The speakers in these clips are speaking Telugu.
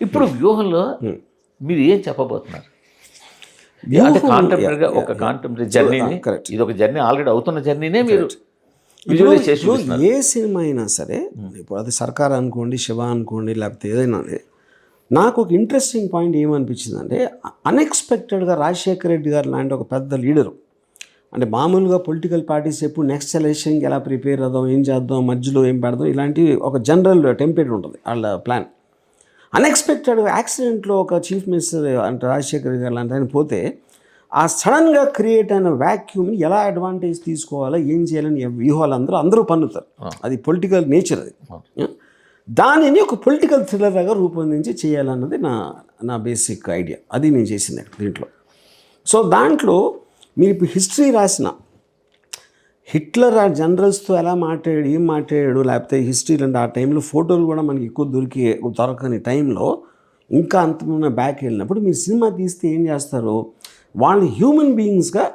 ఇప్పుడు వ్యూహంలో మీరు ఏం చెప్పబోతున్నారు? అంటే కాంటెంపరీగా ఒక కాంటెంపరీ జర్నీని, ఇది ఒక జర్నీ ఆల్రెడీ అవుతున్న జర్నీనే మీరు విజువలైజ్ చేసి చూస్తున్నారు. ఏ సినిమా అయినా సరే, ఇప్పుడు అది సర్కార్ అనుకోండి, శివ అనుకోండి, లేకపోతే ఏదైనా, నాకు ఒక ఇంట్రెస్టింగ్ పాయింట్ ఏమనిపించిందంటే, అన్ఎక్స్పెక్టెడ్గా రాజశేఖర రెడ్డి గారు లాంటి ఒక పెద్ద లీడరు, అంటే మామూలుగా పొలిటికల్ పార్టీస్ ఎప్పుడు నెక్స్ట్ ఎలక్షన్కి ఎలా ప్రిపేర్ అవుదాం, ఏం చేద్దాం, మధ్యలో ఏం పెడదాం, ఇలాంటి ఒక జనరల్ టెంప్లెట్ ఉంటుంది వాళ్ళ ప్లాన్. అన్ఎక్స్పెక్టెడ్గా యాక్సిడెంట్లో ఒక చీఫ్ మినిస్టర్ అంటే రాజశేఖర్ గారు లాంటి ఆయన పోతే, ఆ సడన్గా క్రియేట్ అయిన వ్యాక్యూమ్ని ఎలా అడ్వాంటేజ్ తీసుకోవాలో, ఏం చేయాలని వ్యూహాలు అందరూ పన్నుతారు. అది పొలిటికల్ నేచర్. అది దానిని ఒక పొలిటికల్ థ్రిల్లర్గా రూపొందించి చేయాలన్నది నా బేసిక్ ఐడియా. అది నేను చేసింది దీంట్లో. సో దాంట్లో మీరు ఇప్పుడు హిస్టరీ రాసిన హిట్లర్ ఆ జనరల్స్తో ఎలా మాట్లాడాడు, ఏం మాట్లాడాడు, లేకపోతే హిస్టరీలు అంటే ఆ టైంలో ఫోటోలు కూడా మనకి ఎక్కువ దొరకని టైంలో ఇంకా అంతమైన బ్యాక్ వెళ్ళినప్పుడు మీరు సినిమా తీస్తే ఏం చేస్తారు, వాళ్ళు హ్యూమన్ బీయింగ్స్గా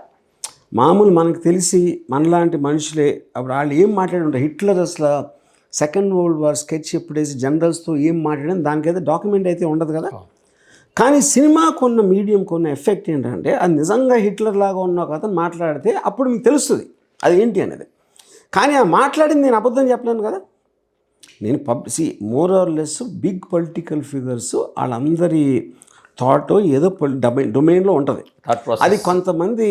మామూలు మనకు తెలిసి మనలాంటి మనుషులే. అప్పుడు వాళ్ళు ఏం మాట్లాడుంటారు, హిట్లర్ అసలు సెకండ్ వరల్డ్ వార్ స్కెచ్ ఎప్పుడేసి జనరల్స్తో ఏం మాట్లాడని దానికైతే డాక్యుమెంట్ అయితే ఉండదు కదా. కానీ సినిమా కొన్న మీడియం కొన్న ఎఫెక్ట్ ఏంటంటే, అది నిజంగా హిట్లర్ లాగా ఉన్న ఒక అతను మాట్లాడితే అప్పుడు మీకు తెలుస్తుంది అది ఏంటి అనేది. కానీ ఆ మాట్లాడింది నేను అబద్ధం చెప్పలేను కదా. నేను more or less big political figures వాళ్ళందరి థాట్ ఏదో డొమైన్లో ఉంటుంది. అది కొంతమంది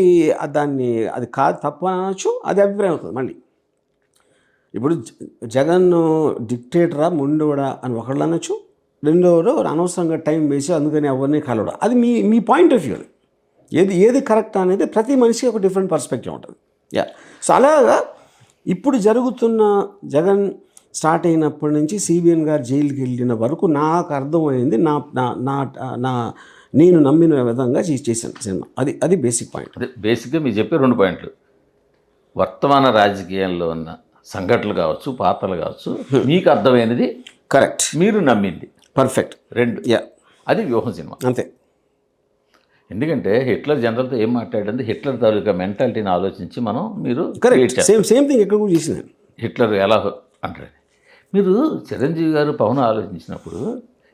దాన్ని అది కాదు తప్పు అనొచ్చు, అది అభిప్రాయం అవుతుంది. మళ్ళీ ఇప్పుడు జగన్ డిక్టేటరా ముండోడా అని ఒకళ్ళు అనొచ్చు, రెండోడు అనవసరంగా టైం వేసి అందుకని ఎవరిని కలవడం. అది మీ పాయింట్ ఆఫ్ వ్యూ. ఏది కరెక్ట్ అనేది ప్రతి మనిషికి ఒక డిఫరెంట్ పర్స్పెక్టివ్ ఉంటుంది. సో అలాగా ఇప్పుడు జరుగుతున్న జగన్ స్టార్ట్ అయినప్పటి నుంచి సిబిఎన్ గారు జైలుకి వెళ్ళిన వరకు నాకు అర్థమైంది, నేను నమ్మిన విధంగా చేశాను సినిమా. అది బేసిక్ పాయింట్. అదే బేసిక్గా మీరు చెప్పే 2 పాయింట్లు. వర్తమాన రాజకీయాల్లో ఉన్న సంఘటనలు కావచ్చు, పాత్రలు కావచ్చు, మీకు అర్థమైనది కరెక్ట్, మీరు నమ్మింది పర్ఫెక్ట్. 2 అది వ్యూహం సినిమా అంతే. ఎందుకంటే హిట్లర్ జనరల్తో ఏం మాట్లాడింది, హిట్లర్ తాలూకా మెంటాలిటీని ఆలోచించి మీరు కరెక్ట్ సేమ్ థింగ్ ఎక్కడ కూడా చేసింది. హిట్లర్ ఎలా అంటారు. మీరు చిరంజీవి గారు పవన్ ఆలోచించినప్పుడు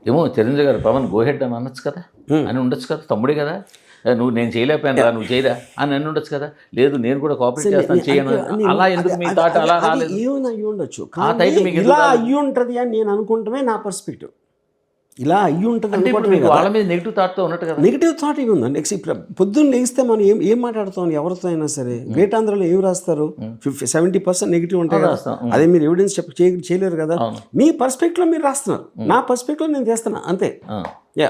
ఏమో చిరంజీవి గారు పవన్ గోహెడ్ అని అనొచ్చు కదా, అని ఉండొచ్చు కదా, తమ్ముడే కదా, నేను చేయలేకపోయాను నువ్వు చేయరా అని ఉండొచ్చు కదా. లేదు నేను కూడా కోఆపరేట్ చేస్తాను చేయను, అలా ఎందుకు మీ థాట్ అలా రాలేదు? ఏమైనా అయ్యి ఉండొచ్చు, ఇలా అయ్యి ఉంటుంది అని నేను అనుకుంటమే నా పర్స్పెక్టివ్. ఇలా అయ్యి ఉంటుంది అనుకుంటే వాళ్ళ మీద నెగిటివ్ థాట్తో ఉన్నట్టు కదా. నెగిటివ్ థాట్ ఇవి ఉందండి. పొద్దున్న లేస్తే మనం ఏం మాట్లాడుతాం ఎవరితో అయినా సరే, గ్రేట్ ఆంధ్రలో ఏం రాస్తారు, 70% నెగిటివ్ ఉంటాయి కదా. అదే మీరు ఎవిడెన్స్ చేయలేరు కదా. మీ పర్స్పెక్టివ్లో మీరు రాస్తున్నారు, నా పర్స్పెక్టివ్లో నేను చేస్తున్నా అంతే. యా.